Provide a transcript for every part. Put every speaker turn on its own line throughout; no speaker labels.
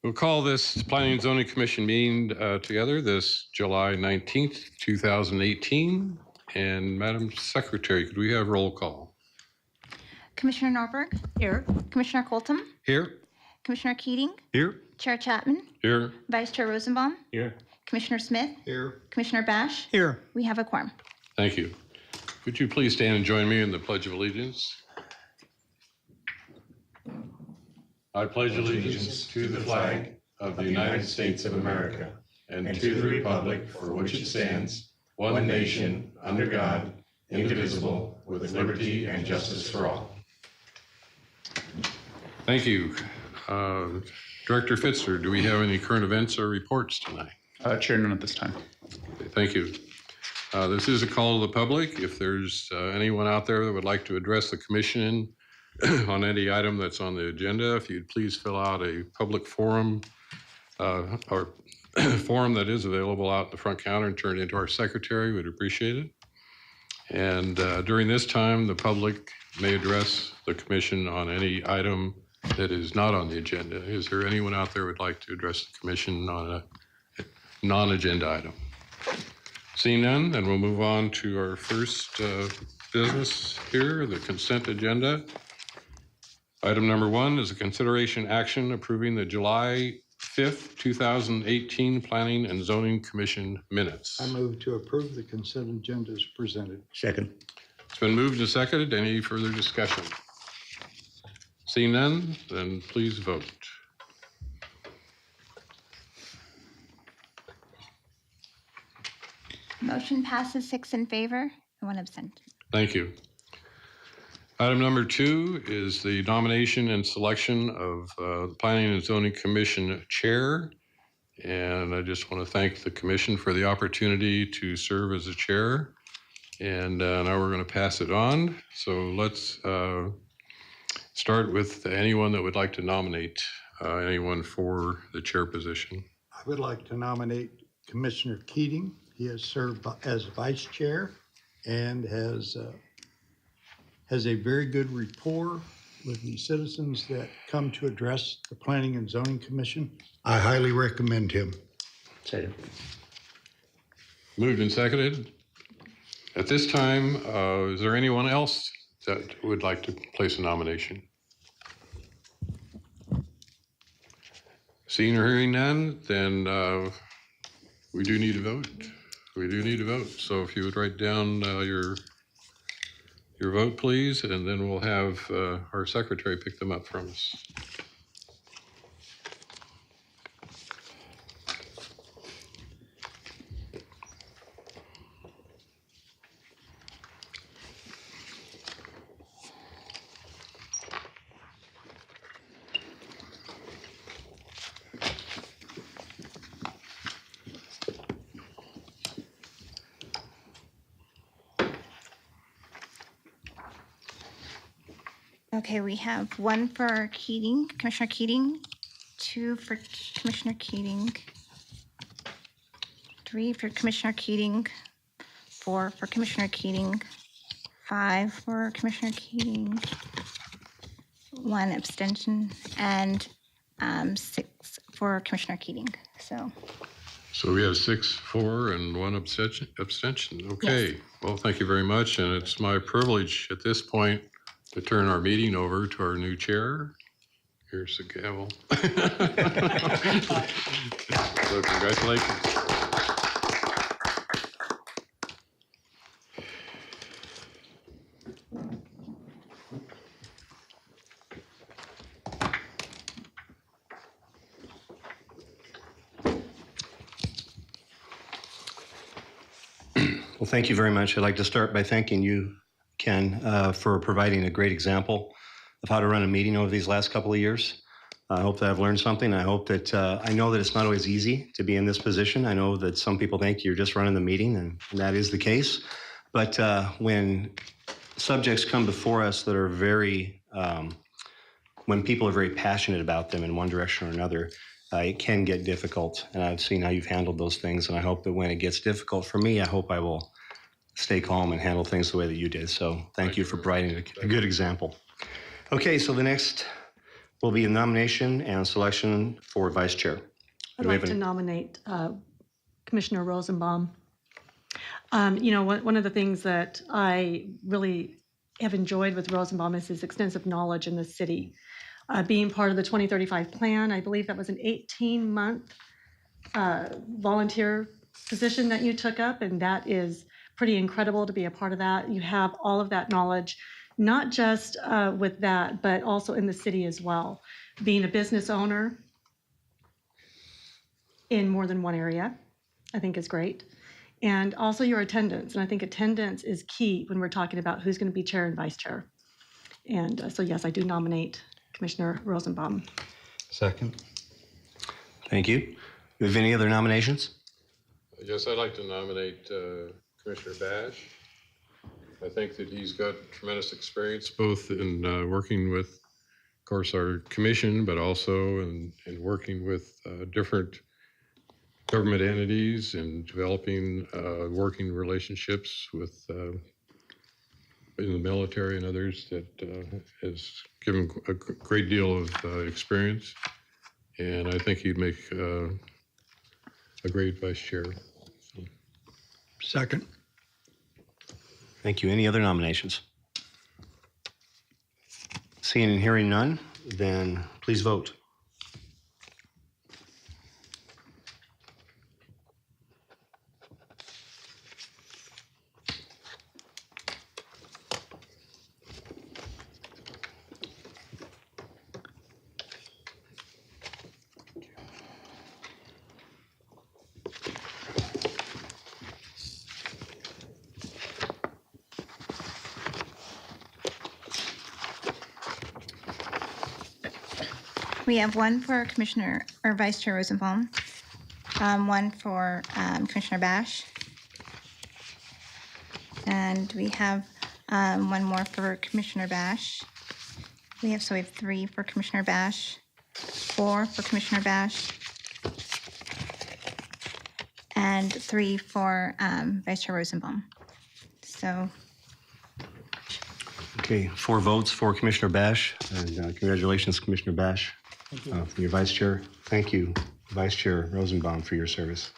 We'll call this Planning and Zoning Commission meeting together this July 19th, 2018. And Madam Secretary, could we have roll call?
Commissioner Norberg?
Here.
Commissioner Colton?
Here.
Commissioner Keating?
Here.
Chair Chapman?
Here.
Vice Chair Rosenbaum?
Here.
Commissioner Smith?
Here.
Commissioner Bash?
Here.
We have a quorum.
Thank you. Would you please stand and join me in the Pledge of Allegiance? I pledge allegiance to the flag of the United States of America and to the republic for which it stands, one nation, under God, indivisible, with liberty and justice for all. Thank you. Director Pfister, do we have any current events or reports tonight?
Chair, none at this time.
Okay, thank you. This is a call to the public. If there's anyone out there that would like to address the commission on any item that's on the agenda, if you'd please fill out a public forum or form that is available out in the front counter and turn it into our secretary, we'd appreciate it. And during this time, the public may address the commission on any item that is not on the agenda. Is there anyone out there who would like to address the commission on a non-agenda item? Seeing none, then we'll move on to our first business here, the consent agenda. Item number 1 is a consideration action approving the July 5th, 2018 Planning and Zoning Commission minutes.
I move to approve the consent agenda as presented.
Second.
It's been moved and seconded. Any further discussion? Seeing none, then please vote.
Motion passes 6 in favor and 1 abstention.
Thank you. Item number 2 is the nomination and selection of the Planning and Zoning Commission Chair. And I just want to thank the commission for the opportunity to serve as a chair. And now we're going to pass it on. So let's start with anyone that would like to nominate anyone for the chair position.
I would like to nominate Commissioner Keating. He has served as vice chair and has a very good rapport with the citizens that come to address the Planning and Zoning Commission. I highly recommend him.
Second.
Moved and seconded. At this time, is there anyone else that would like to place a nomination? Seeing or hearing none, then we do need a vote. We do need a vote. So if you would write down your vote, please, and then we'll have our secretary pick them up from us.
Okay, we have 1 for Keating, Commissioner Keating, 2 for Commissioner Keating, 3 for Commissioner Keating, 4 for Commissioner Keating, 5 for Commissioner Keating, 1 abstention, and 6 for Commissioner Keating.
So we have 6 for and 1 abstention. Okay.
Yes.
Well, thank you very much. And it's my privilege at this point to turn our meeting over to our new chair. Here's the gavel. So congratulations.
Well, thank you very much. I'd like to start by thanking you, Ken, for providing a great example of how to run a meeting over these last couple of years. I hope that I've learned something. I hope that I know that it's not always easy to be in this position. I know that some people think you're just running the meeting, and that is the case. But when subjects come before us that are very, when people are very passionate about them in one direction or another, it can get difficult. And I've seen how you've handled those things. And I hope that when it gets difficult for me, I hope I will stay calm and handle things the way that you did. So thank you for providing a good example. Okay, so the next will be a nomination and selection for vice chair.
I'd
Do we
like
have
to
any-
nominate Commissioner Rosenbaum. You know, one of the things that I really have enjoyed with Rosenbaum is his extensive knowledge in the city. Being part of the 2035 plan, I believe that was an 18-month volunteer position that you took up, and that is pretty incredible to be a part of that. You have all of that knowledge, not just with that, but also in the city as well. Being a business owner in more than one area, I think is great. And also your attendance. And I think attendance is key when we're talking about who's going to be chair and vice chair. And so, yes, I do nominate Commissioner Rosenbaum.
Second.
Thank you. Do we have any other nominations?
Yes, I'd like to nominate Commissioner Bash. I think that he's got tremendous experience both in working with, of course, our commission, but also in working with different government entities and developing working relationships with in the military and others that has given a great deal of experience. And I think he'd make a great vice chair.
Second.
Thank you. Any other nominations? Seeing and hearing none, then please vote.
We have one for Commissioner or Vice Chair Rosenbaum, one for Commissioner Bash, and we have one more for Commissioner Bash. We have 3 for Commissioner Bash, 4 for Commissioner Bash, and 3 for Vice Chair Rosenbaum. So
Okay, 4 votes for Commissioner Bash, and congratulations, Commissioner Bash, for your vice chair. Thank you, Vice Chair Rosenbaum, for your service.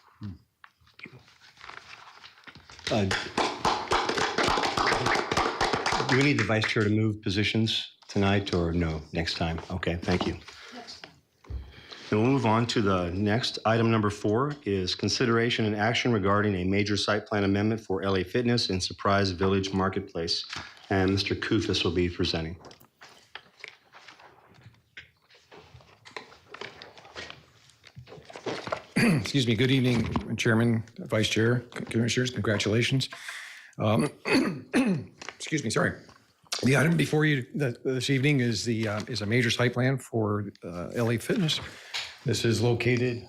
Do we need the vice chair to move positions tonight, or no, next time? Okay, thank you. And we'll move on to the next. Item number 4 is consideration and action regarding a major site plan amendment for LA Fitness in Surprise Village Marketplace. And Mr. Kufis will be presenting.
Excuse me. Good evening, Chairman, Vice Chair, Commissioners. Congratulations. Excuse me. Sorry. The item before you this evening is a major site plan for LA Fitness. This is located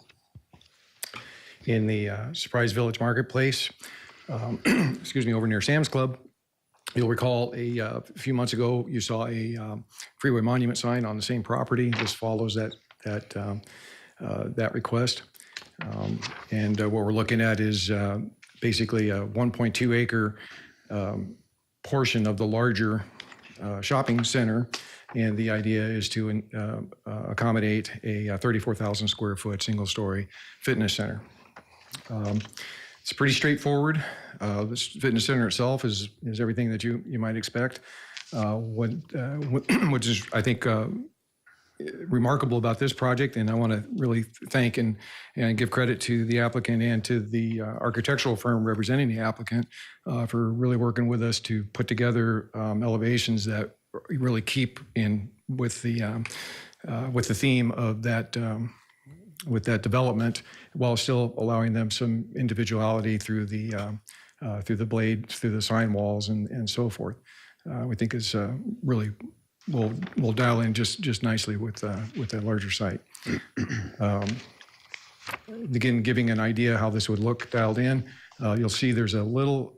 in the Surprise Village Marketplace. Excuse me, over near Sam's Club. You'll recall a few months ago you saw a freeway monument sign on the same property. This follows that request. And what we're looking at is basically a 1.2 acre portion of the larger shopping center. And the idea is to accommodate a 34,000 square foot single story fitness center. It's pretty straightforward. This fitness center itself is everything that you might expect. Which is, I think, remarkable about this project, and I want to really thank and give credit to the applicant and to the architectural firm representing the applicant for really working with us to put together elevations that really keep in with the theme of that with that development, while still allowing them some individuality through the blade, through the sign walls, and so forth. We think is really will dial in just nicely with that larger site. Again, giving an idea how this would look dialed in, you'll see there's a little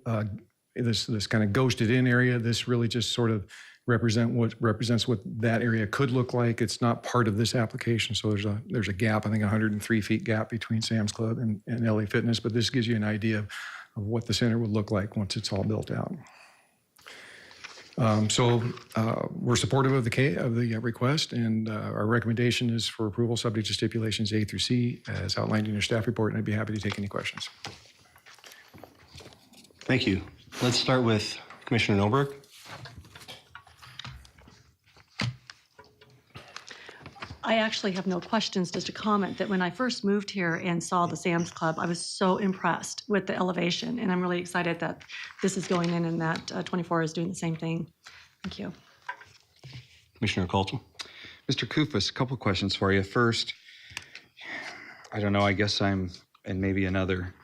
this kind of ghosted in area. This really just sort of represents what that area could look like. It's not part of this application, so there's a gap, I think 103 feet gap between Sam's Club and LA Fitness, but this gives you an idea of what the center would look like once it's all built out. We're supportive of the request, and our recommendation is for approval subject to stipulations A through C as outlined in your staff report, and I'd be happy to take any questions.
Thank you. Let's start with Commissioner Norberg.
I actually have no questions, just a comment that when I first moved here and saw the Sam's Club, I was so impressed with the elevation, and I'm really excited that this is going in and that 24 is doing the same thing. Thank you.
Commissioner Colton.
Mr. Kufis, a couple questions for you. First, I don't know, I guess I'm, and maybe another,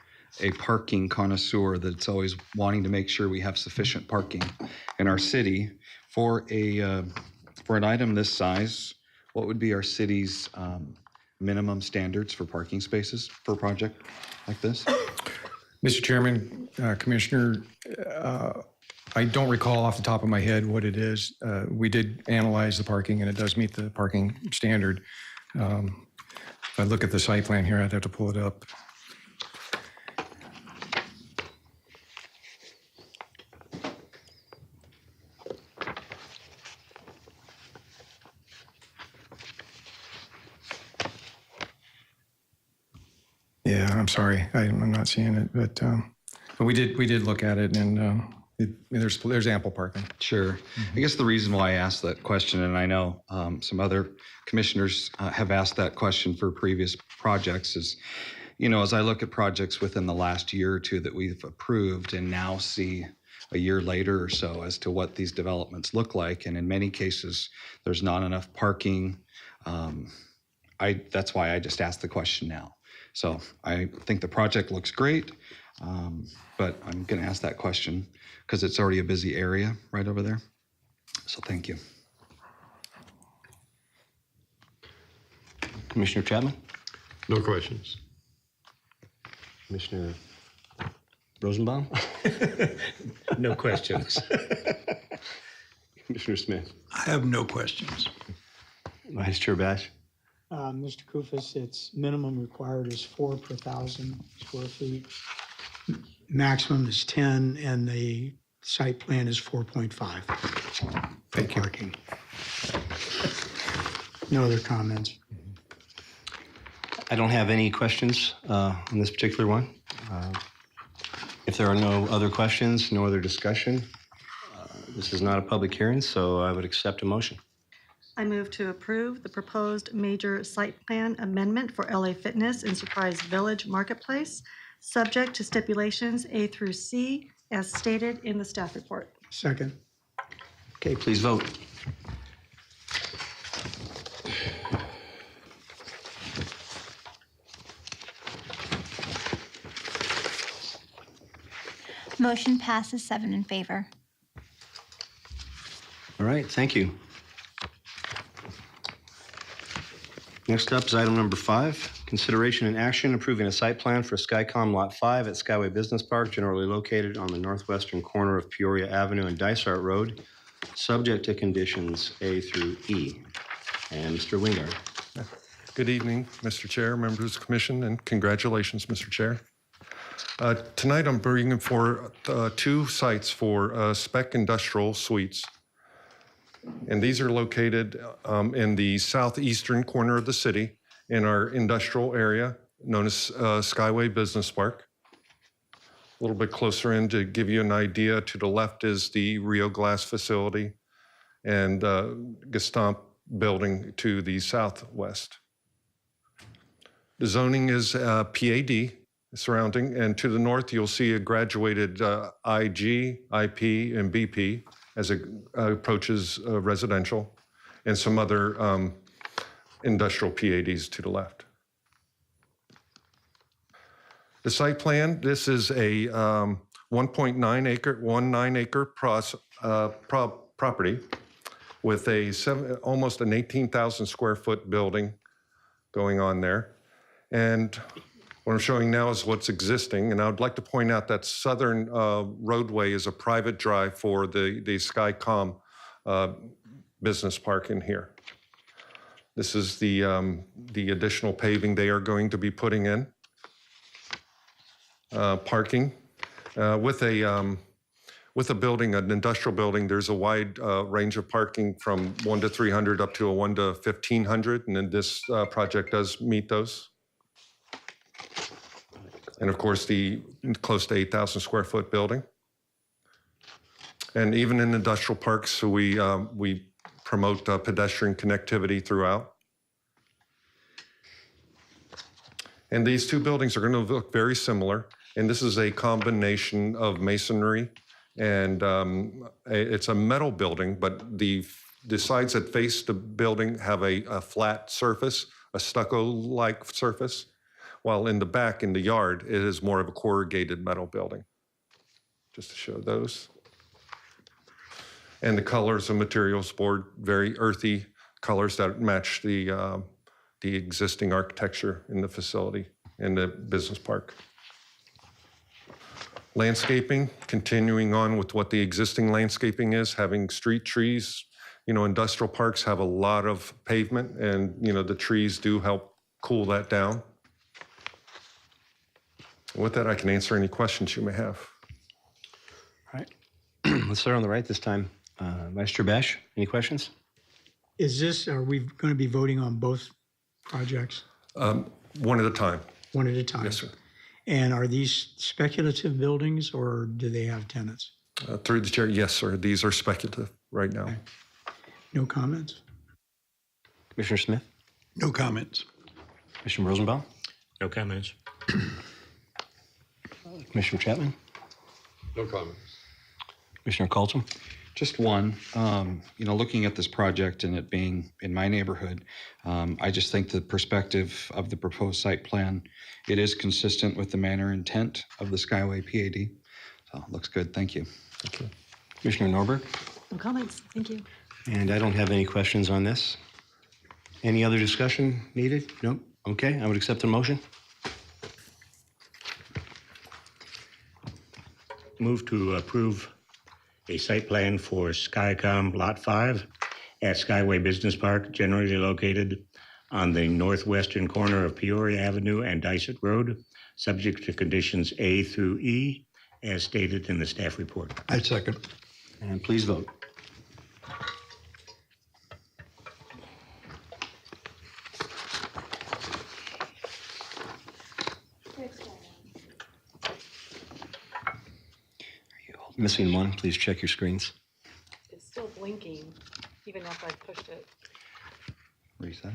a parking connoisseur that's always wanting to make sure we have sufficient parking in our city. For an item this size, what would be our city's minimum standards for parking spaces for a project like this?
Mr. Chairman, Commissioner, I don't recall off the top of my head what it is. We did analyze the parking, and it does meet the parking standard. If I look at the site plan here, I'd have to pull it up. Yeah, I'm sorry, I'm not seeing it, but we did look at it, and there's ample parking.
Sure. I guess the reason why I asked that question, and I know some other commissioners have asked that question for previous projects, is, you know, as I look at projects within the last year or two that we've approved and now see a year later or so as to what these developments look like, and in many cases, there's not enough parking. That's why I just asked the question now. So I think the project looks great, but I'm going to ask that question because it's already a busy area right over there. So thank you.
Commissioner Chapman.
No questions.
Commissioner Rosenbaum.
No questions.
Commissioner Smith.
I have no questions.
Vice Chair Bash.
Mr. Kufis, its minimum required is 4 per 1,000 square feet. Maximum is 10, and the site plan is 4.5 for parking. No other comments.
I don't have any questions on this particular one. If there are no other questions, no other discussion, this is not a public hearing, so I would accept a motion.
I move to approve the proposed major site plan amendment for LA Fitness in Surprise Village Marketplace, subject to stipulations A through C, as stated in the staff report.
Second.
Okay, please vote.
Motion passes 7 in favor.
All right, thank you. Next up is item number 5, consideration and action approving a site plan for Skycom Lot 5 at Skyway Business Park, generally located on the northwestern corner of Peoria Avenue and Dysart Road, subject to conditions A through E. And Mr. Wingard.
Good evening, Mr. Chair, members of the commission, and congratulations, Mr. Chair. Tonight I'm bringing for 2 sites for spec industrial suites. And these are located in the southeastern corner of the city in our industrial area known as Skyway Business Park. A little bit closer in to give you an idea, to the left is the Rio Glass facility and Gestamp building to the southwest. The zoning is PAD surrounding, and to the north you'll see a graduated IG, IP, and BP as it approaches residential, and some other industrial PADs to the left. The site plan, this is a 1.9 acre property with almost an 18,000 square foot building going on there. And what I'm showing now is what's existing, and I would like to point out that southern roadway is a private drive for the Skycom business park in here. This is the additional paving they are going to be putting in. Parking with a with a building, an industrial building, there's a wide range of parking from 1 to 300 up to a 1 to 1,500, and then this project does meet those. And of course, the close to 8,000 square foot building. And even in industrial parks, we promote pedestrian connectivity throughout. And these two buildings are going to look very similar. And this is a combination of masonry and it's a metal building, but the sides that face the building have a flat surface, a stucco-like surface, while in the back, in the yard, it is more of a corrugated metal building. Just to show those. And the colors and materials board, very earthy colors that match the existing architecture in the facility, in the business park. Landscaping, continuing on with what the existing landscaping is, having street trees. You know, industrial parks have a lot of pavement and, you know, the trees do help cool that down. With that, I can answer any questions you may have.
All right. Let's start on the right this time. Vice Chair Bash, any questions?
Are we going to be voting on both projects
One at a time.
one at a time?
Yes, sir.
And are these speculative buildings or do they have tenants?
Through the chair, yes, sir. These are speculative right now.
Okay. No comments?
Commissioner Smith?
No comments.
Commissioner Rosenbaum?
No comments.
Commissioner Chapman?
No comments.
Commissioner Colton?
Just one, you know, looking at this project and it being in my neighborhood, I just think the perspective of the proposed site plan, it is consistent with the manner and intent of the Skyway PAD. So it looks good. Thank you.
Commissioner Norberg?
No comments. Thank you.
And I don't have any questions on this. Any other discussion needed? Nope. Okay, I would accept the motion.
Move to approve a site plan for Skycom Lot 5 at Skyway Business Park, generally located on the northwestern corner of Peoria Avenue and Dysart Road, subject to conditions A through E, as stated in the staff report.
I second.
And please vote. Missing one, please check your screens.
It's still blinking, even after I pushed it.
Reset.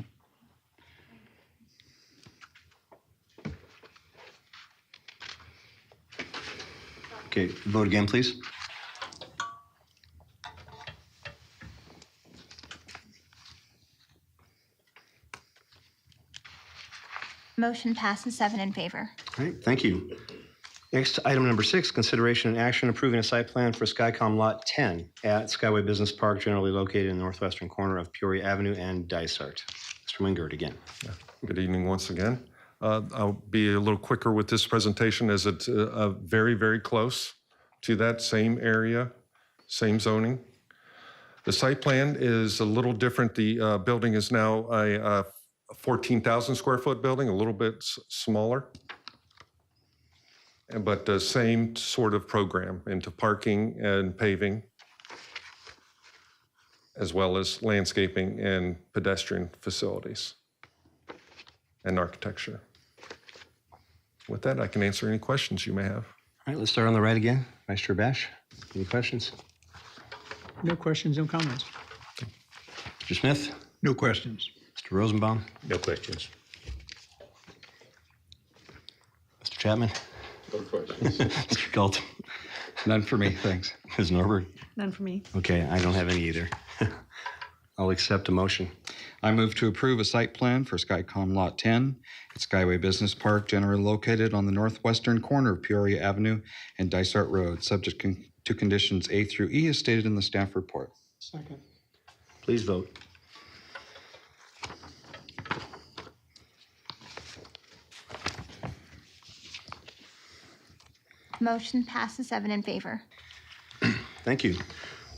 Okay, vote again, please.
Motion passes 7 in favor.
All right, thank you. Next, item number 6, consideration and action approving a site plan for Skycom Lot 10 at Skyway Business Park, generally located in the northwestern corner of Peoria Avenue and Dysart. Mr. Wingert again.
Good evening once again. I'll be a little quicker with this presentation as it's very, very close to that same area, same zoning. The site plan is a little different. The building is now a 14,000 square foot building, a little bit smaller, but the same sort of program into parking and paving, as well as landscaping and pedestrian facilities and architecture. With that, I can answer any questions you may have.
All right, let's start on the right again. Vice Chair Bash, any questions?
No questions, no comments.
Mr. Smith?
No questions.
Mr. Rosenbaum?
No questions.
Mr. Chapman?
No questions.
Mr. Galt?
None for me, thanks.
Ms. Norberg?
None for me.
Okay, I don't have any either. I'll accept a motion.
I move to approve a site plan for Skycom Lot 10 at Skyway Business Park, generally located on the northwestern corner of Peoria Avenue and Dysart Road, subject to conditions A through E as stated in the staff report.
Second.
Please vote.
Motion passes 7 in favor.
Thank you.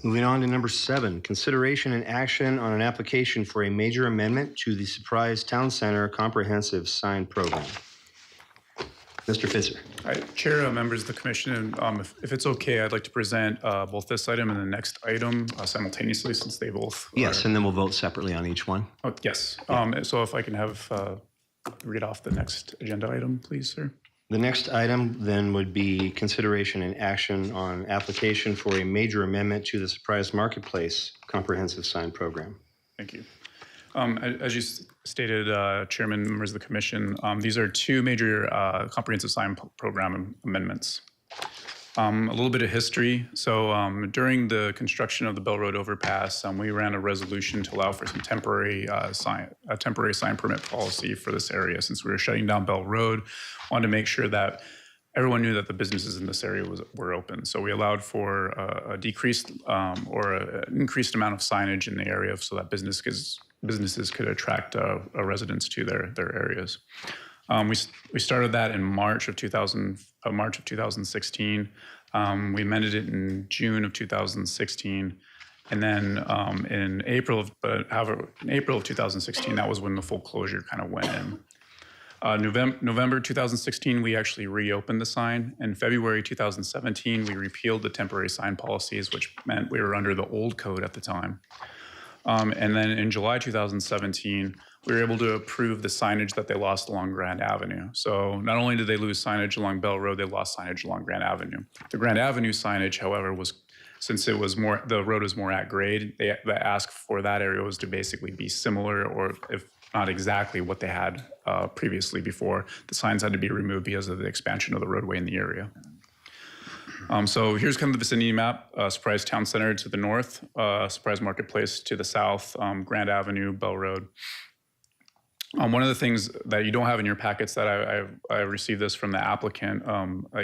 Moving on to number 7, consideration and action on an application for a major amendment to the Surprise Town Center Comprehensive Sign Program. Mr. Fitzer.
All right, Chair, members of the commission, if it's okay, I'd like to present both this item and the next item simultaneously since they both are-
Yes, and then we'll vote separately on each one.
Oh, yes. So if I can have read off the next agenda item, please, sir.
The next item then would be consideration and action on application for a major amendment to the Surprise Marketplace Comprehensive Sign Program.
Thank you. As you stated, Chairman, members of the commission, these are two major comprehensive sign program amendments. A little bit of history. So during the construction of the Bell Road overpass, we ran a resolution to allow for some temporary sign permit policy for this area since we were shutting down Bell Road. Wanted to make sure that everyone knew that the businesses in this area were open. So we allowed for a decreased or an increased amount of signage in the area so that businesses could attract residents to their areas. We started that in March of 2016. We amended it in June of 2016. And then in April of 2016, that was when the full closure kind of went in. November 2016, we actually reopened the sign. In February 2017, we repealed the temporary sign policies, which meant we were under the old code at the time. And then in July 2017, we were able to approve the signage that they lost along Grand Avenue. So not only did they lose signage along Bell Road, they lost signage along Grand Avenue. The Grand Avenue signage, however, since it was the road was more at grade, the ask for that area was to basically be similar, or if not exactly what they had previously before. The signs had to be removed because of the expansion of the roadway in the area. So here's kind of the vicinity map: Surprise Town Center to the north, Surprise Marketplace to the south, Grand Avenue, Bell Road. One of the things that you don't have in your packets that I received this from the applicant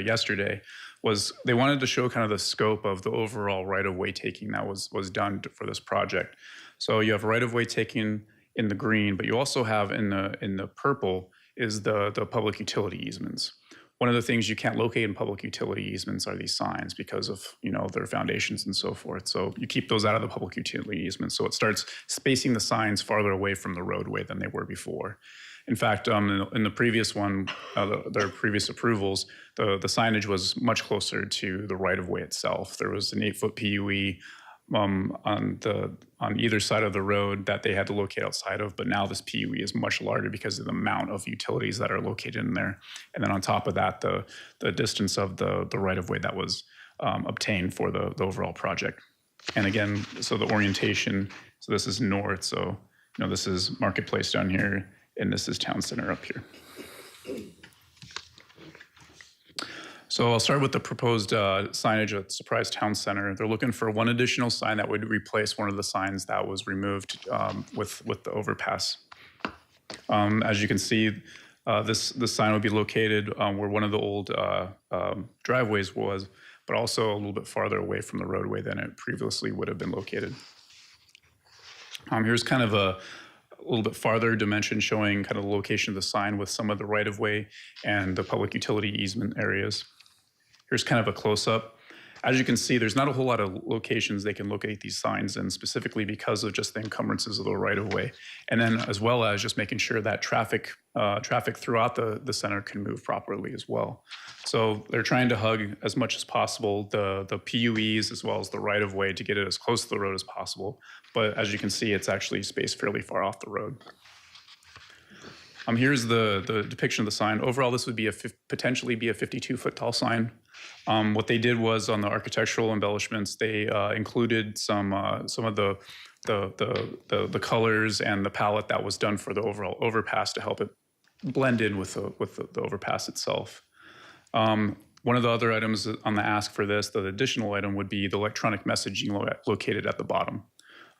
yesterday was they wanted to show kind of the scope of the overall right-of-way taking that was done for this project. So you have right-of-way taking in the green, but you also have in the purple is the public utility easements. One of the things you can't locate in public utility easements are these signs because of their foundations and so forth. So you keep those out of the public utility easements. So it starts spacing the signs farther away from the roadway than they were before. In fact, in the previous one, their previous approvals, the signage was much closer to the right-of-way itself. There was an 8-foot PUE on either side of the road that they had to locate outside of, but now this PUE is much larger because of the amount of utilities that are located in there. And then on top of that, the distance of the right-of-way that was obtained for the overall project. And again, so the orientation, so this is north, so this is Marketplace down here, and this is Town Center up here. So I'll start with the proposed signage at Surprise Town Center. They're looking for one additional sign that would replace one of the signs that was removed with the overpass. As you can see, this sign would be located where one of the old driveways was, but also a little bit farther away from the roadway than it previously would have been located. Here's kind of a little bit farther dimension showing kind of the location of the sign with some of the right-of-way and the public utility easement areas. Here's kind of a close-up. As you can see, there's not a whole lot of locations they can locate these signs in, specifically because of just the encumbrances of the right-of-way. And then as well as just making sure that traffic throughout the center can move properly as well. So they're trying to hug as much as possible the PUEs as well as the right-of-way to get it as close to the road as possible. But as you can see, it's actually spaced fairly far off the road. Here's the depiction of the sign. Overall, this would be potentially be a 52-foot tall sign. What they did was on the architectural embellishments, they included some of the colors and the palette that was done for the overall overpass to help it blend in with the overpass itself. One of the other items on the ask for this, the additional item, would be the electronic messaging located at the bottom.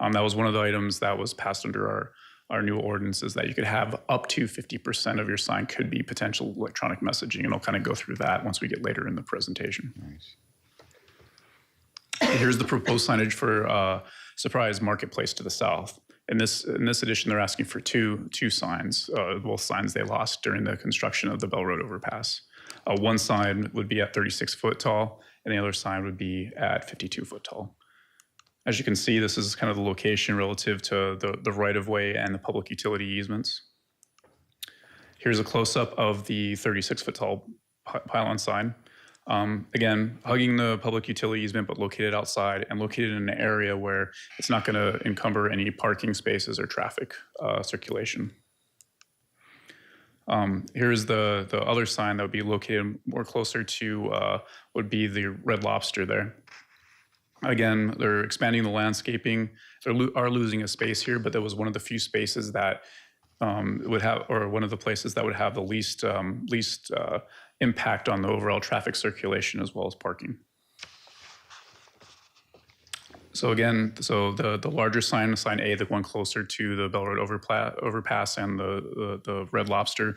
That was one of the items that was passed under our new ordinances, that you could have up to 50% of your sign could be potential electronic messaging, and I'll kind of go through that once we get later in the presentation. Nice. Here's the proposed signage for Surprise Marketplace to the south. In this edition, they're asking for two signs, both signs they lost during the construction of the Bell Road overpass. One sign would be at 36 foot tall, and the other sign would be at 52 foot tall. As you can see, this is kind of the location relative to the right-of-way and the public utility easements. Here's a close-up of the 36-foot tall pylon sign. Again, hugging the public utility easement, but located outside and located in an area where it's not going to encumber any parking spaces or traffic circulation. Here's the other sign that would be located more closer to would be the Red Lobster there. Again, they're expanding the landscaping. They are losing a space here, but that was one of the few spaces that would have, or one of the places that would have the least impact on the overall traffic circulation as well as parking. So again, the larger sign, sign A, the one closer to the Bell Road overpass and the Red Lobster,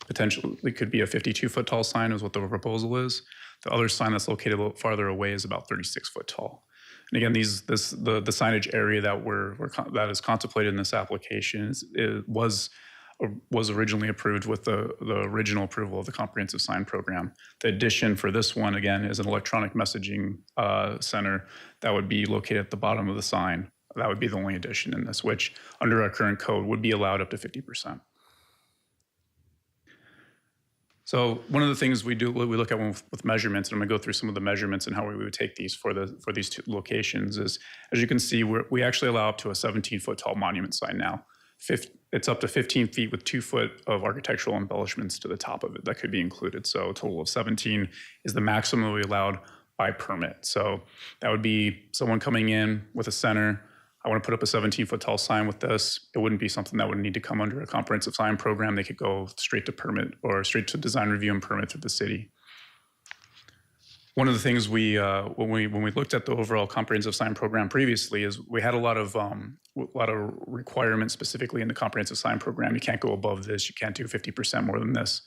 potentially could be a 52-foot tall sign is what the proposal is. The other sign that's located a little farther away is about 36-foot tall. And again, the signage area that is contemplated in this application was originally approved with the original approval of the comprehensive sign program. The addition for this one, again, is an electronic messaging center that would be located at the bottom of the sign. That would be the only addition in this, which under our current code would be allowed up to 50%. So one of the things we look at with measurements, and I'm gonna go through some of the measurements and how we would take these for these two locations is, as you can see, we actually allow up to a 17-foot tall monument sign now. It's up to 15 feet with 2 foot of architectural embellishments to the top of it that could be included. So a total of 17 is the maximum we allowed by permit. So that would be someone coming in with a center. I want to put up a 17-foot tall sign with this. It wouldn't be something that would need to come under a comprehensive sign program. They could go straight to permit or straight to design review and permit through the city. One of the things when we looked at the overall comprehensive sign program previously is we had a lot of requirements specifically in the comprehensive sign program. You can't go above this. You can't do 50% more than this.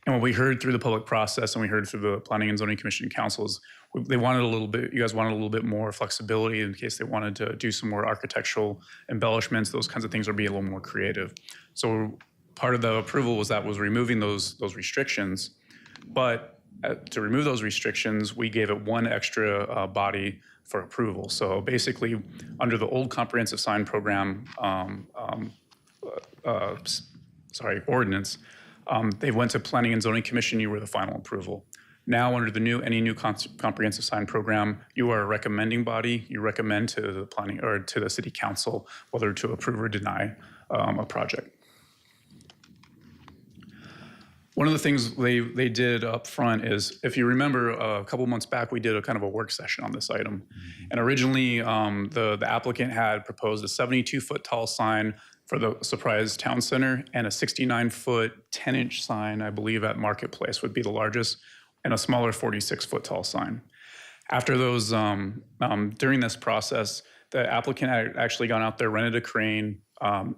And what we heard through the public process and we heard through the Planning and Zoning Commission councils, they wanted a little bit, you guys wanted a little bit more flexibility in case they wanted to do some more architectural embellishments, those kinds of things, or be a little more creative. So part of the approval was removing those restrictions, but to remove those restrictions, we gave it one extra body for approval. So basically, under the old comprehensive sign program ordinance, they went to Planning and Zoning Commission. You were the final approval. Now, under the any new comprehensive sign program, you are a recommending body. You recommend to the planning or to the city council whether to approve or deny a project. One of the things they did up front is, if you remember, a couple months back, we did a kind of a work session on this item. And originally, the applicant had proposed a 72-foot tall sign for the Surprise Town Center and a 69-foot 10-inch sign, I believe, at Marketplace would be the largest, and a smaller 46-foot tall sign. After those, during this process, the applicant had actually gone out there, rented a crane,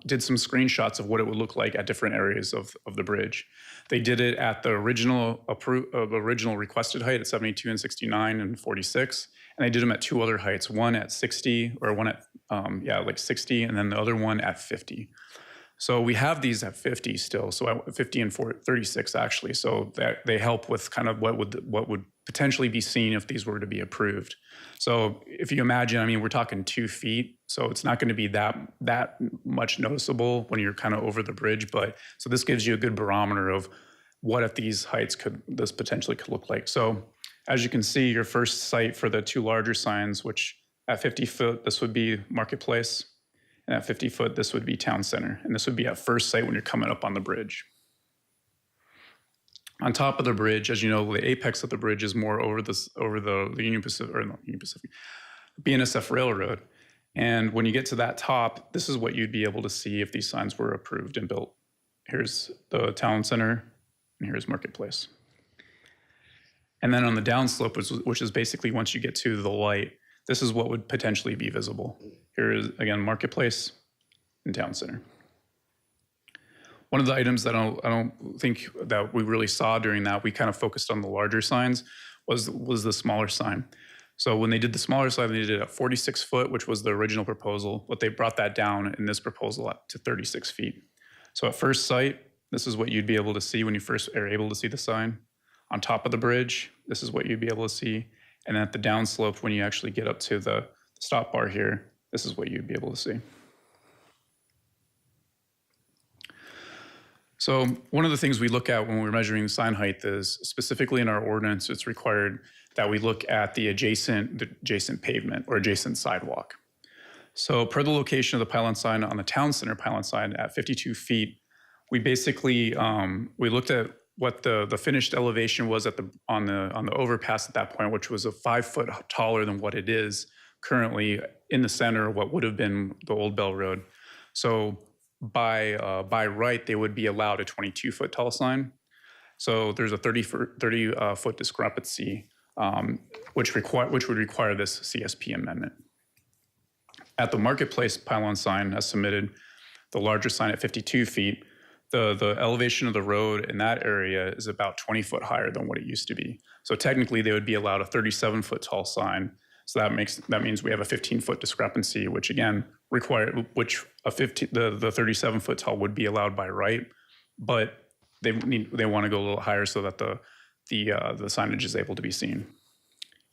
did some screenshots of what it would look like at different areas of the bridge. They did it at the original requested height at 72 and 69 and 46, and they did them at two other heights, one at 60, or one at, like 60, and then the other one at 50. So we have these at 50 still, so 50 and 36 actually, so that they help with kind of what would potentially be seen if these were to be approved. So if you imagine, I mean, we're talking 2 feet, so it's not going to be that much noticeable when you're kind of over the bridge. But so this gives you a good barometer of what at these heights this potentially could look like. So as you can see, your first site for the two larger signs, which at 50 foot, this would be Marketplace, and at 50 foot, this would be Town Center, and this would be at first site when you're coming up on the bridge. On top of the bridge, as you know, the apex of the bridge is more over the Union Pacific, or not Union Pacific, BNSF Railroad. And when you get to that top, this is what you'd be able to see if these signs were approved and built. Here's the Town Center, and here's Marketplace. And then on the downslope, which is basically once you get to the light, this is what would potentially be visible. Here is, again, Marketplace and Town Center. One of the items that I don't think that we really saw during that, we kind of focused on the larger signs, was the smaller sign. So when they did the smaller sign, they did it at 46 foot, which was the original proposal, but they brought that down in this proposal up to 36 feet. So at first sight, this is what you'd be able to see when you first are able to see the sign. On top of the bridge, this is what you'd be able to see. And at the downslope, when you actually get up to the stop bar here, this is what you'd be able to see. So one of the things we look at when we're measuring sign height is specifically in our ordinance, it's required that we look at the adjacent pavement or adjacent sidewalk. So per the location of the pylon sign on the town center pylon sign at 52 feet, we basically, we looked at what the finished elevation was on the overpass at that point, which was 5 foot taller than what it is currently in the center of what would have been the old Bell Road. So by right, they would be allowed a 22 foot tall sign. So there's a 30 foot discrepancy, which would require this CSP amendment. At the Marketplace pylon sign as submitted, the larger sign at 52 feet, the elevation of the road in that area is about 20 foot higher than what it used to be. So technically they would be allowed a 37 foot tall sign. So that means we have a 15 foot discrepancy, which again the 37 foot tall would be allowed by right, but they want to go a little higher so that the signage is able to be seen.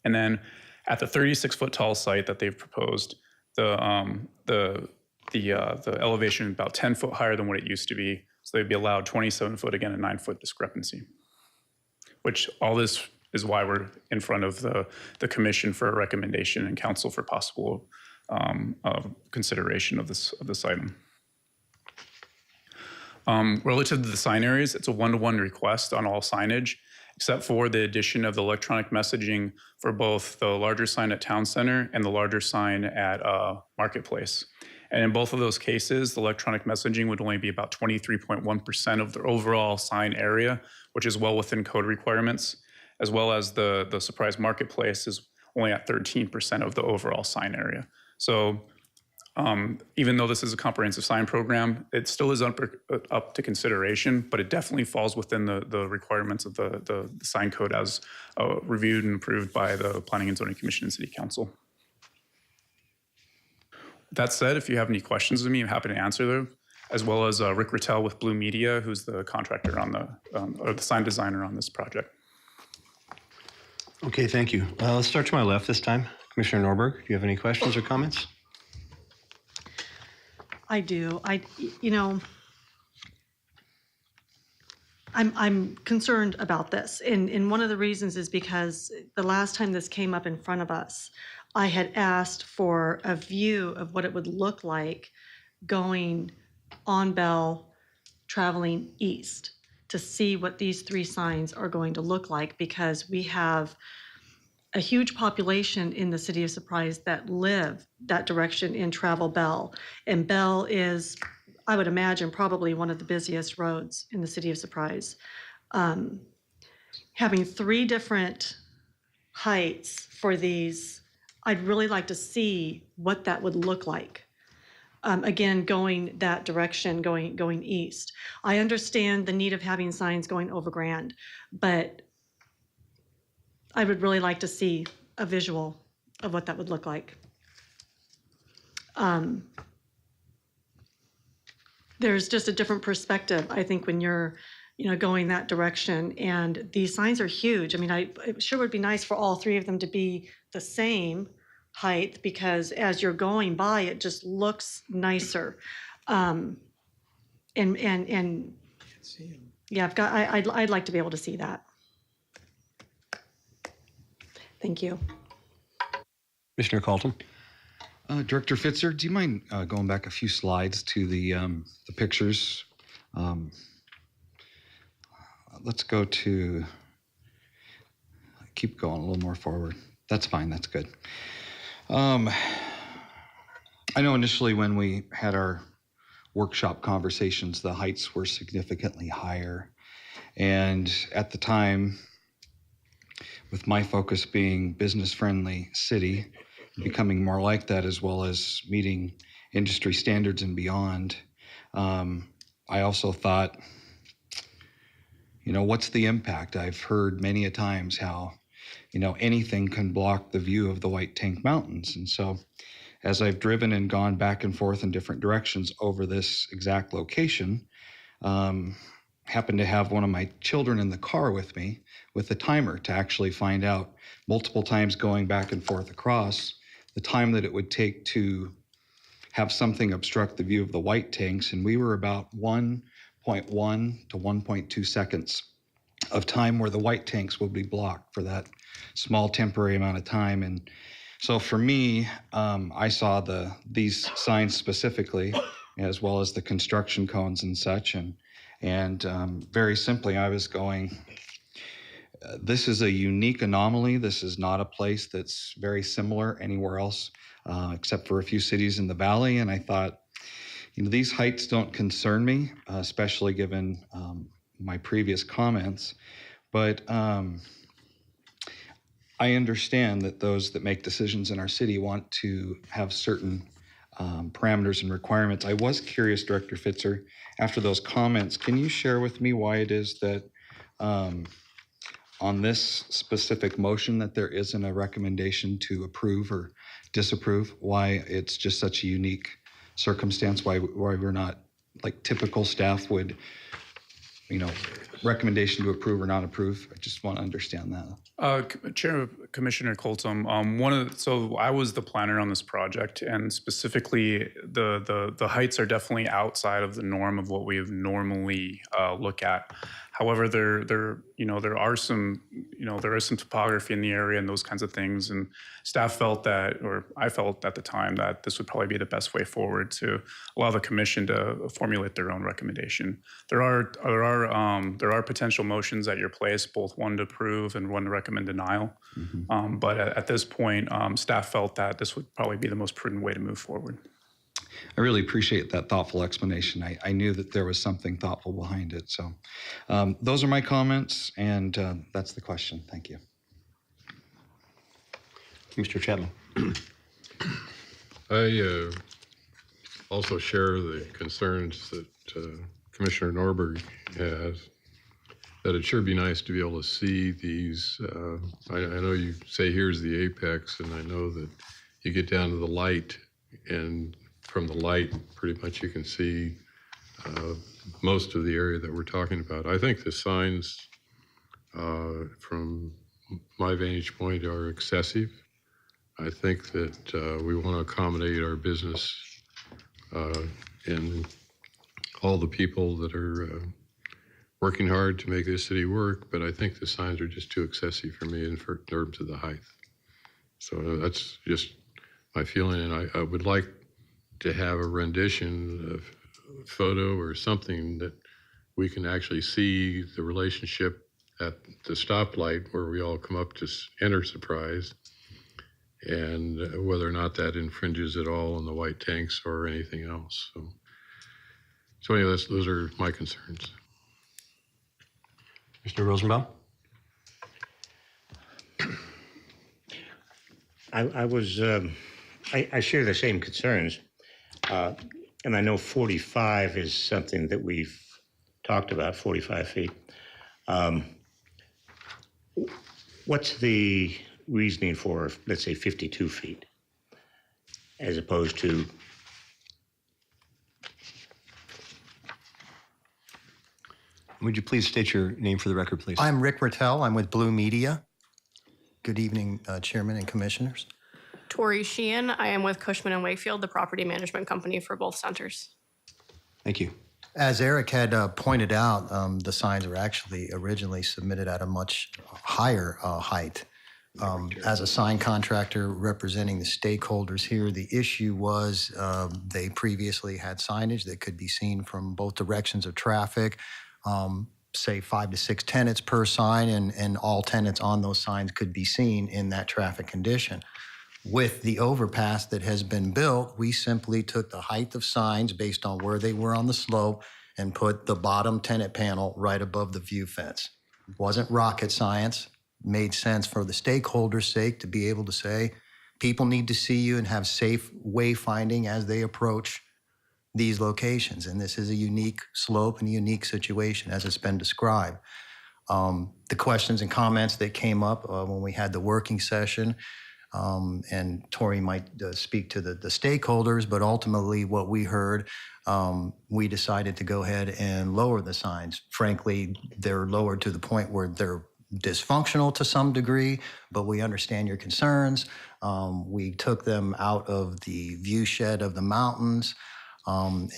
And then at the 36 foot tall site that they've proposed, the elevation is about 10 foot higher than what it used to be. So they'd be allowed 27 foot, again, a 9 foot discrepancy, which all this is why we're in front of the commission for a recommendation and council for possible consideration of this item. Relative to the sign areas, it's a 1-to-1 request on all signage, except for the addition of the electronic messaging for both the larger sign at Town Center and the larger sign at Marketplace. And in both of those cases, the electronic messaging would only be about 23.1% of the overall sign area, which is well within code requirements, as well as the Surprise Marketplace is only at 13% of the overall sign area. So even though this is a comprehensive sign program, it still is up to consideration, but it definitely falls within the requirements of the sign code as reviewed and approved by the Planning and Zoning Commission and City Council. That said, if you have any questions of me, I'm happy to answer them, as well as Rick Rattel with Blue Media, who's the contractor or the sign designer on this project.
Okay, thank you. Let's start to my left this time. Commissioner Norberg, do you have any questions or comments?
I do. I'm concerned about this. And one of the reasons is because the last time this came up in front of us, I had asked for a view of what it would look like going on Bell, traveling east, to see what these 3 signs are going to look like, because we have a huge population in the city of Surprise that live that direction and travel Bell. And Bell is, I would imagine, probably one of the busiest roads in the city of Surprise. Having 3 different heights for these, I'd really like to see what that would look like. Again, going that direction, going east. I understand the need of having signs going over Grand, but I would really like to see a visual of what that would look like. There's just a different perspective, I think, when you're going that direction. And these signs are huge. I mean, it sure would be nice for all 3 of them to be the same height, because as you're going by, it just looks nicer. And yeah, I'd like to be able to see that. Thank you.
Commissioner Colton.
Director Fitzer, do you mind going back a few slides to the pictures? Let's go to, keep going a little more forward. That's fine, that's good. I know initially when we had our workshop conversations, the heights were significantly higher. And at the time, with my focus being business-friendly city, becoming more like that, as well as meeting industry standards and beyond, I also thought, what's the impact? I've heard many a times how, anything can block the view of the White Tank Mountains. And so as I've driven and gone back and forth in different directions over this exact location, happened to have one of my children in the car with me with a timer to actually find out multiple times going back and forth across the time that it would take to have something obstruct the view of the White Tanks. And we were about 1 0.1 to 1.2 seconds of time where the white tanks will be blocked for that small temporary amount of time. And so for me, I saw these signs specifically, as well as the construction cones and such. And very simply, I was going, this is a unique anomaly. This is not a place that's very similar anywhere else, except for a few cities in the valley. And I thought, these heights don't concern me, especially given my previous comments. But I understand that those that make decisions in our city want to have certain parameters and requirements. I was curious, Director Fitzer, after those comments, can you share with me why it is that on this specific motion that there isn't a recommendation to approve or disapprove, why it's just such a unique circumstance, why we're not, like typical staff would, recommendation to approve or not approve? I just want to understand that.
Chair Commissioner Colton, so I was the planner on this project, and specifically the heights are definitely outside of the norm of what we would normally look at. However, there are some topography in the area and those kinds of things, and staff felt that, or I felt at the time, that this would probably be the best way forward to allow the commission to formulate their own recommendation. There are potential motions at your place, both one to approve and one to recommend denial. Mm-hmm. But at this point, staff felt that this would probably be the most prudent way to move forward.
I really appreciate that thoughtful explanation. I knew that there was something thoughtful behind it. So those are my comments, and that's the question. Thank you.
Mr. Chapman.
I also share the concerns that Commissioner Norberg has, that it sure be nice to be able to see these. I know you say here's the apex, and I know that you get down to the light, and from the light, pretty much you can see most of the area that we're talking about. I think the signs, from my vantage point, are excessive. I think that we want to accommodate our business and all the people that are working hard to make this city work, but I think the signs are just too excessive for me in terms of the height. So that's just my feeling, and I would like to have a rendition of photo or something that we can actually see the relationship at the stoplight where we all come up to enter Surprise, and whether or not that infringes at all on the white tanks or anything else. So anyway, those are my concerns.
Mr. Rosenbaum?
I share the same concerns. And I know 45 is something that we've talked about, 45 feet. What's the reasoning for, let's say, 52 feet as opposed to?
Would you please state your name for the record, please?
I'm Rick Rattel. I'm with Blue Media. Good evening, Chairman and Commissioners.
Tori Sheehan. I am with Cushman & Wakefield, the property management company for both centers.
Thank you.
As Eric had pointed out, the signs were actually originally submitted at a much higher height. As a sign contractor representing the stakeholders here, the issue was they previously had signage that could be seen from both directions of traffic, say 5 to 6 tenants per sign, and all tenants on those signs could be seen in that traffic condition. With the overpass that has been built, we simply took the height of signs based on where they were on the slope and put the bottom tenant panel right above the view fence. It wasn't rocket science. It made sense for the stakeholders' sake to be able to say, people need to see you and have safe wayfinding as they approach these locations. And this is a unique slope and a unique situation as it's been described. The questions and comments that came up when we had the working session, and Tori might speak to the stakeholders, but ultimately what we heard, we decided to go ahead and lower the signs. Frankly, they're lowered to the point where they're dysfunctional to some degree, but we understand your concerns. We took them out of the view shed of the mountains.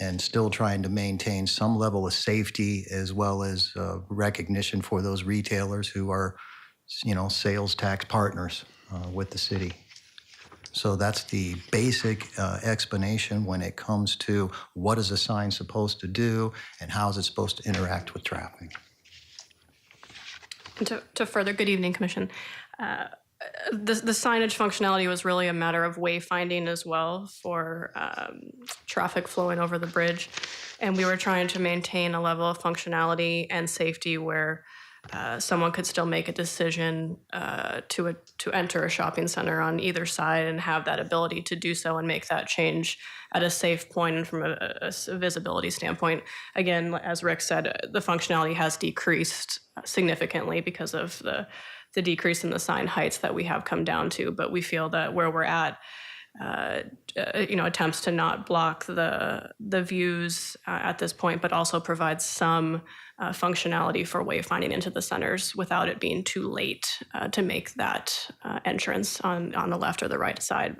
and still trying to maintain some level of safety as well as recognition for those retailers who are, sales tax partners with the city. So that's the basic explanation when it comes to what is a sign supposed to do and how is it supposed to interact with traffic.
And to further, good evening, Commission. The signage functionality was really a matter of wayfinding as well for traffic flowing over the bridge. And we were trying to maintain a level of functionality and safety where someone could still make a decision to enter a shopping center on either side and have that ability to do so and make that change at a safe point and from a visibility standpoint. Again, as Rick said, the functionality has decreased significantly because of the decrease in the sign heights that we have come down to. But we feel that where we're at, attempts to not block the views at this point, but also provide some functionality for wayfinding into the centers without it being too late to make that entrance on the left or the right side.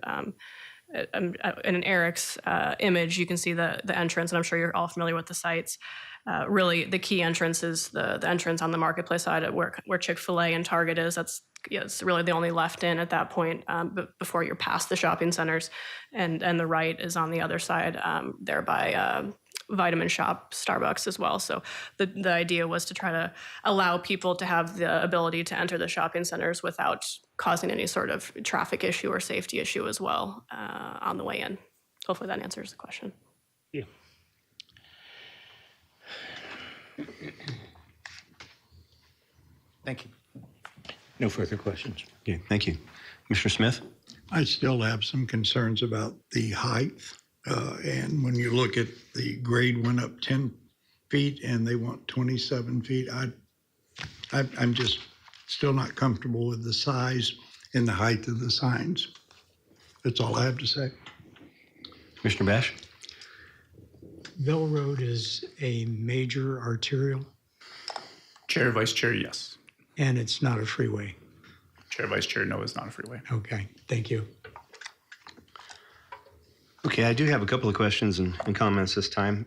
In Eric's image, you can see the entrance, and I'm sure you're all familiar with the sites. Really, the key entrance is the entrance on the marketplace side where Chick-fil-A and Target is. It's really the only left in at that point before you're past the shopping centers, and the right is on the other side there by Vitamin Shop, Starbucks as well. So the idea was to try to allow people to have the ability to enter the shopping centers without causing any sort of traffic issue or safety issue as well on the way in. Hopefully that answers the question.
Yeah.
Thank you.
No further questions.
Okay, thank you. Commissioner Smith?
I still have some concerns about the height. And when you look at the grade went up 10 feet and they want 27 feet, I'm just still not comfortable with the size and the height of the signs. That's all I have to say.
Commissioner Bash?
Bell Road is a major arterial
Chair, Vice Chair, yes.
and it's not a freeway.
Chair, Vice Chair, no, it's not a freeway.
Okay, thank you.
Okay, I do have a couple of questions and comments this time.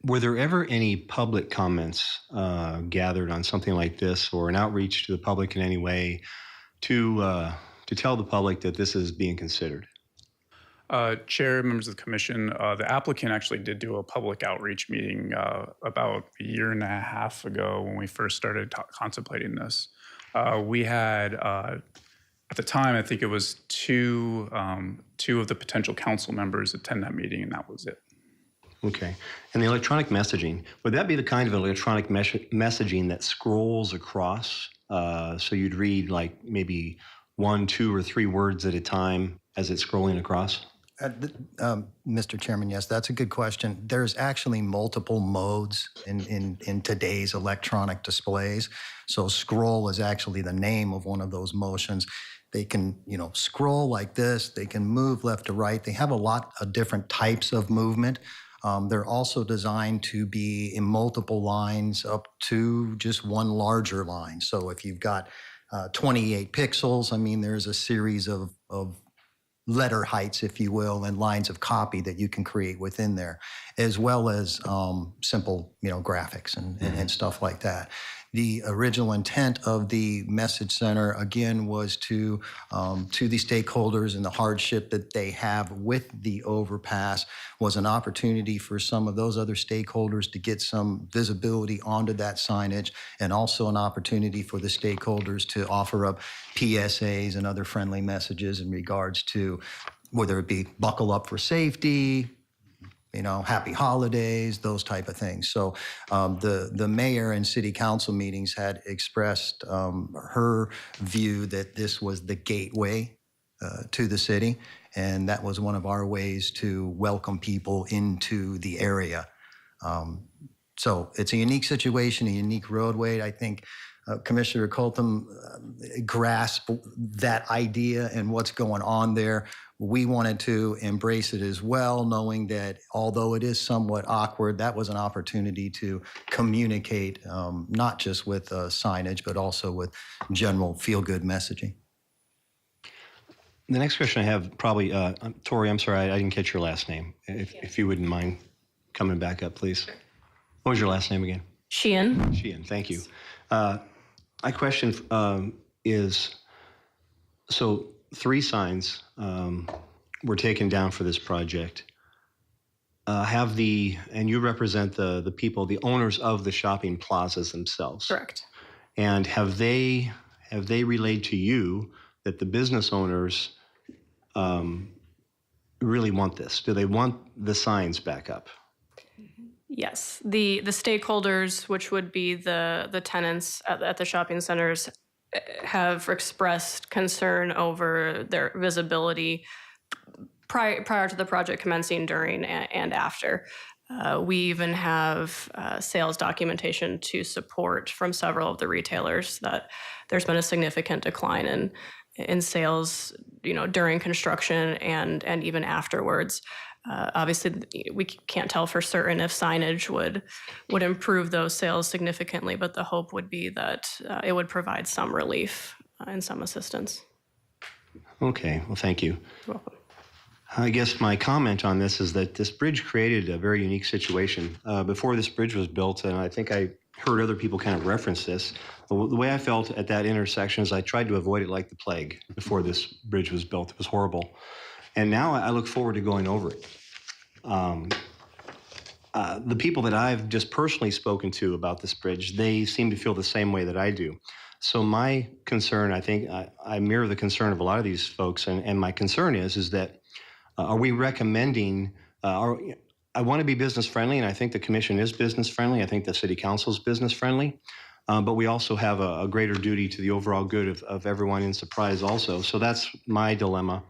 Were there ever any public comments gathered on something like this, or an outreach to the public in any way to tell the public that this is being considered?
Chair, members of the commission, the applicant actually did do a public outreach meeting about a year and a half ago when we first started contemplating this. We had, at the time, I think it was two of the potential council members attend that meeting, and that was it.
Okay. And the electronic messaging, would that be the kind of electronic messaging that scrolls across? So you'd read like maybe 1, 2, or 3 words at a time as it's scrolling across?
Mr. Chairman, yes, that's a good question. There's actually multiple modes in today's electronic displays. So scroll is actually the name of one of those motions. They can, scroll like this. They can move left to right. They have a lot of different types of movement. They're also designed to be in multiple lines up to just one larger line. So if you've got 28 pixels, I mean, there's a series of letter heights, if you will, and lines of copy that you can create within there, as well as simple, graphics and stuff like that. The original intent of the message center, again, was to the stakeholders and the hardship that they have with the overpass was an opportunity for some of those other stakeholders to get some visibility onto that signage, and also an opportunity for the stakeholders to offer up PSAs and other friendly messages in regards to whether it be buckle up for safety, happy holidays, those type of things. So the mayor and city council meetings had expressed her view that this was the gateway to the city, and that was one of our ways to welcome people into the area. So it's a unique situation, a unique roadway. I think Commissioner Coltham grasped that idea and what's going on there. We wanted to embrace it as well, knowing that although it is somewhat awkward, that was an opportunity to communicate not just with signage, but also with general feel-good messaging.
The next question I have probably, Tori, I'm sorry, I didn't catch your last name. If you wouldn't mind coming back up, please. What was your last name again?
Sheehan.
Sheehan, thank you. My question is, so 3 signs were taken down for this project. And you represent the people, the owners of the shopping plazas themselves.
Correct.
And have they relayed to you that the business owners really want this? Do they want the signs back up?
Yes, the stakeholders, which would be the tenants at the shopping centers, have expressed concern over their visibility prior to the project commencing, during, and after. We even have sales documentation to support from several of the retailers that there's been a significant decline in sales, during construction and even afterwards. Obviously, we can't tell for certain if signage would improve those sales significantly, but the hope would be that it would provide some relief and some assistance.
Okay, well, thank you.
You're welcome.
I guess my comment on this is that this bridge created a very unique situation. Before this bridge was built, and I think I heard other people kind of reference this, the way I felt at that intersection is I tried to avoid it like the plague before this bridge was built. It was horrible. And now I look forward to going over it. The people that I've just personally spoken to about this bridge, they seem to feel the same way that I do. So my concern, I think I mirror the concern of a lot of these folks, and my concern is that are we recommending, I want to be business friendly, and I think the commission is business friendly. I think the city council is business friendly. But we also have a greater duty to the overall good of everyone in Surprise also. So that's my dilemma,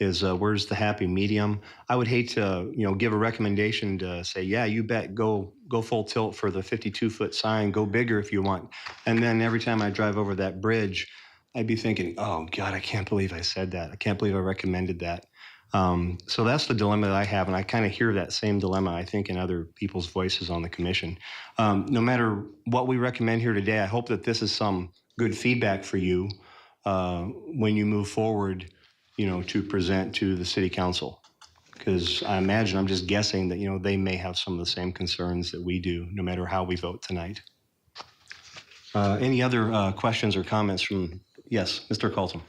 is where's the happy medium? I would hate to, give a recommendation to say, yeah, you bet, go full tilt for the 52-foot sign, go bigger if you want. And then every time I drive over that bridge, I'd be thinking, oh God, I can't believe I said that. I can't believe I recommended that. So that's the dilemma that I have, and I kind of hear that same dilemma, I think, in other people's voices on the commission. No matter what we recommend here today, I hope that this is some good feedback for you when you move forward, to present to the city council. Because I imagine, I'm just guessing that, they may have some of the same concerns that we do, no matter how we vote tonight. Any other questions or comments from, yes, Mr. Colton?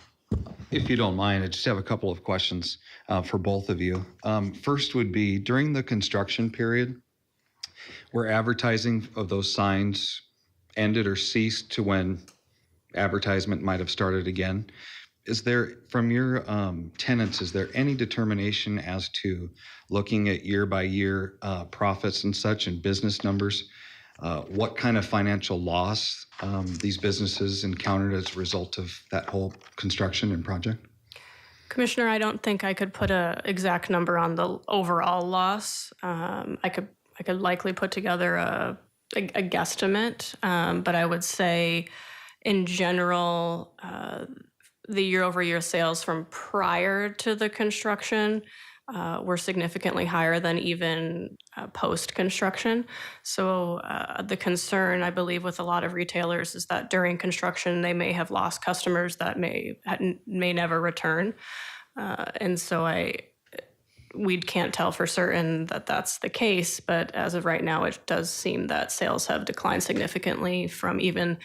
If you don't mind, I just have a couple of questions for both of you. First would be, during the construction period, where advertising of those signs ended or ceased to when advertisement might have started again, is there, from your tenants, is there any determination as to, looking at year by year profits and such and business numbers, what kind of financial loss these businesses encountered as a result of that whole construction and project?
Commissioner, I don't think I could put an exact number on the overall loss. I could likely put together a guesstimate, but I would say, in general, the year-over-year sales from prior to the construction were significantly higher than even post-construction. So the concern, I believe, with a lot of retailers is that during construction, they may have lost customers that may never return. And so we can't tell for certain that that's the case, but as of right now, it does seem that sales have declined significantly from even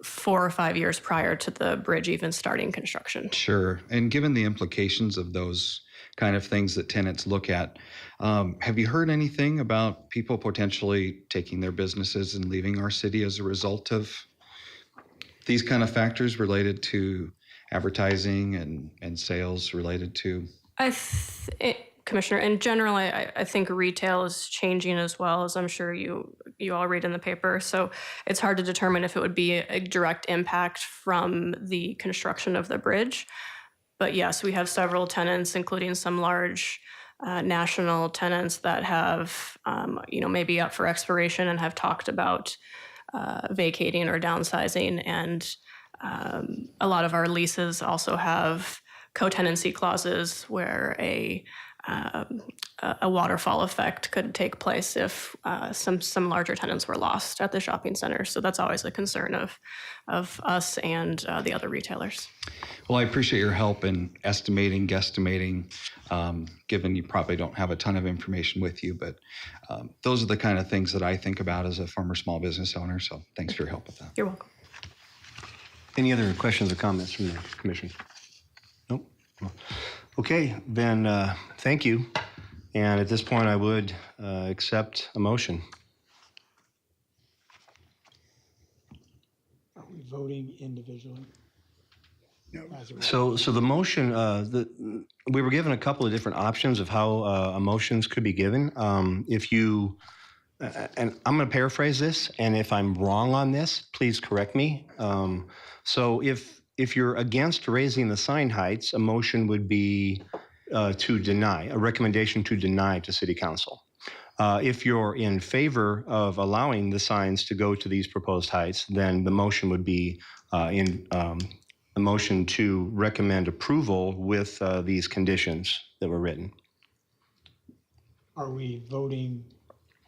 4 or 5 years prior to the bridge even starting construction.
Sure. And given the implications of those kind of things that tenants look at, have you heard anything about people potentially taking their businesses and leaving our city as a result of these kind of factors related to advertising and sales related to?
Commissioner, in general, I think retail is changing as well, as I'm sure you all read in the paper. So it's hard to determine if it would be a direct impact from the construction of the bridge. But yes, we have several tenants, including some large national tenants that have, maybe up for expiration and have talked about vacating or downsizing. And a lot of our leases also have co-tenancy clauses where a a waterfall effect could take place if some larger tenants were lost at the shopping center. So that's always a concern of us and the other retailers.
Well, I appreciate your help in estimating, guesstimating, given you probably don't have a ton of information with you, but those are the kind of things that I think about as a former small business owner. So thanks for your help with that.
You're welcome.
Any other questions or comments from the commission? Nope. Okay, then thank you. And at this point, I would accept a motion.
Are we voting individually?
So the motion, we were given a couple of different options of how motions could be given. If you, and I'm going to paraphrase this, and if I'm wrong on this, please correct me. So if you're against raising the sign heights, a motion would be to deny, a recommendation to deny to City Council. If you're in favor of allowing the signs to go to these proposed heights, then the motion would be a motion to recommend approval with these conditions that were written.
Are we voting?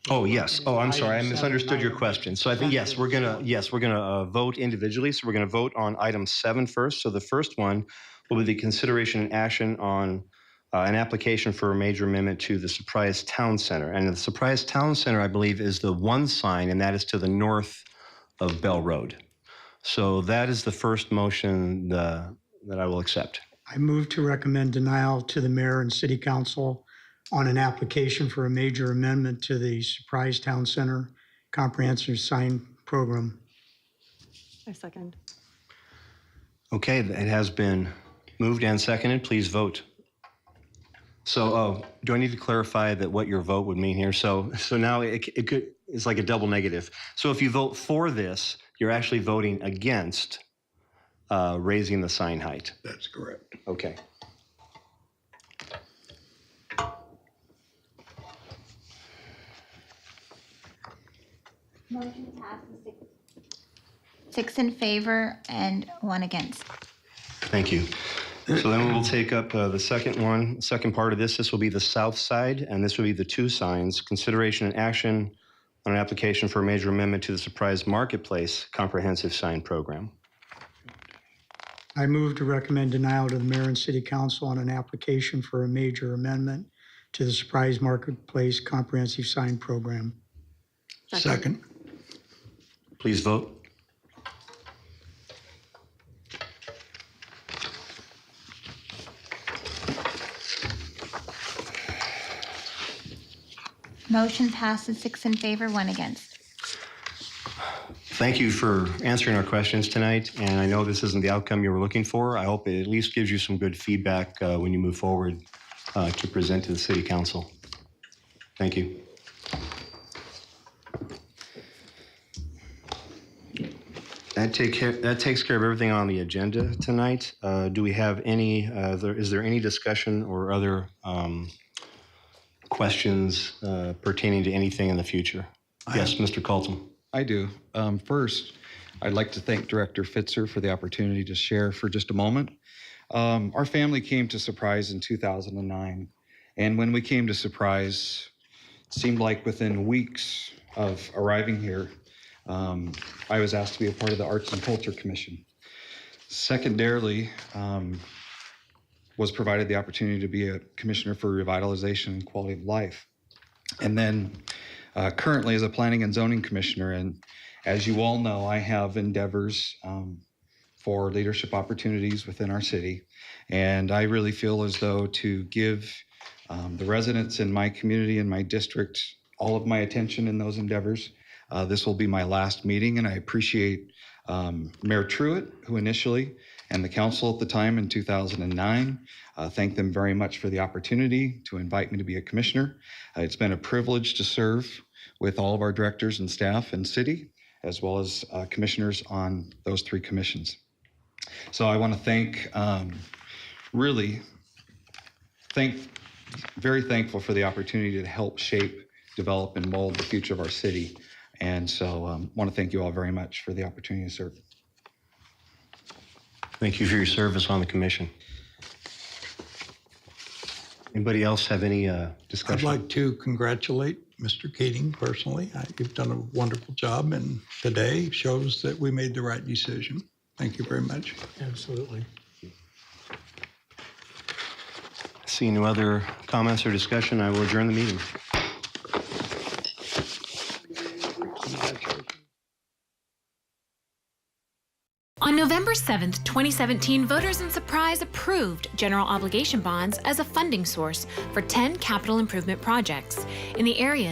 Oh, yes. Oh, I'm sorry. I misunderstood your question. So I think, yes, we're gonna vote individually. So we're gonna vote on item 7 first. So the first one will be the consideration and action on an application for a major amendment to the Surprise Town Center. And the Surprise Town Center, I believe, is the one sign, and that is to the north of Bell Road. So that is the first motion that I will accept.
I move to recommend denial to the mayor and city council on an application for a major amendment to the Surprise Town Center comprehensive sign program.
I second.
Okay, it has been moved and seconded. Please vote. So do I need to clarify that what your vote would mean here? So now it's like a double negative. So if you vote for this, you're actually voting against raising the sign height.
That's correct.
Okay.
Motion passes 6 in favor and 1 against.
Thank you. So then we will take up the second part of this. This will be the south side, and this will be the 2 signs, consideration and action on an application for a major amendment to the Surprise Marketplace comprehensive sign program.
I move to recommend denial to the mayor and city council on an application for a major amendment to the Surprise Marketplace comprehensive sign program.
Second.
Please vote.
Motion passes 6 in favor, 1 against.
Thank you for answering our questions tonight, and I know this isn't the outcome you were looking for. I hope it at least gives you some good feedback when you move forward to present to the City Council. Thank you. That takes care of everything on the agenda tonight. Do we have any, is there any discussion or other questions pertaining to anything in the future? Yes, Mr. Colton.
I do. First, I'd like to thank Director Fitzer for the opportunity to share for just a moment. Our family came to Surprise in 2009, and when we came to Surprise, it seemed like within weeks of arriving here, I was asked to be a part of the Arts and Culture Commission. Secondarily, was provided the opportunity to be a commissioner for revitalization and quality of life. And then currently as a planning and zoning commissioner, and as you all know, I have endeavors for leadership opportunities within our city. And I really feel as though to give the residents in my community and my district all of my attention in those endeavors. This will be my last meeting, and I appreciate Mayor Truitt, who initially, and the council at the time in 2009. Thank them very much for the opportunity to invite me to be a commissioner. It's been a privilege to serve with all of our directors and staff and city, as well as commissioners on those 3 commissions. So I want to thank, very thankful for the opportunity to help shape, develop, and mold the future of our city. And so I want to thank you all very much for the opportunity to serve.
Thank you for your service on the commission. Anybody else have any
I'd
discussion?
like to congratulate Mr. Keating personally. You've done a wonderful job, and today shows that we made the right decision. Thank you very much.
Absolutely.
Seeing no other comments or discussion, I will adjourn the meeting.
On November 7th, 2017, voters in Surprise approved general obligation bonds as a funding source for 10 capital improvement projects in the areas